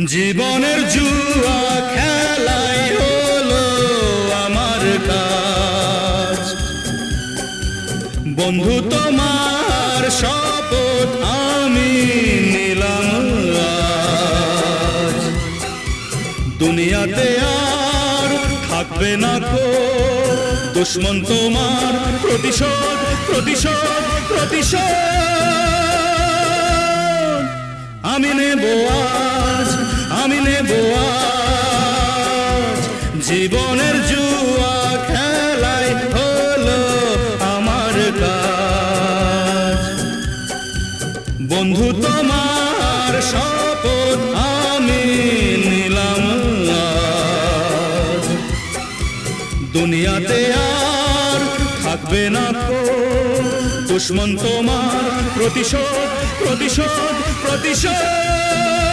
জীবনের জুয়া খেলাই হলো আমার কাজ। বন্ধু তোমার শপথ আমি নিলাম আজ। দুনিয়াতে আর থাকবে না কো দুশ্মন তোমার, প্রতিশোধ প্রতিশোধ প্রতিশোধ আমি নেব আজ, আমি নেব আজ। জীবনের জুয়া খেলাই হলো আমার কাজ। বন্ধু তোমার শপথ আমি নিলাম আজ। দুনিয়াতে আর থাকবে না কো দুশ্মন তোমার, প্রতিশোধ প্রতিশোধ প্রতিশোধ।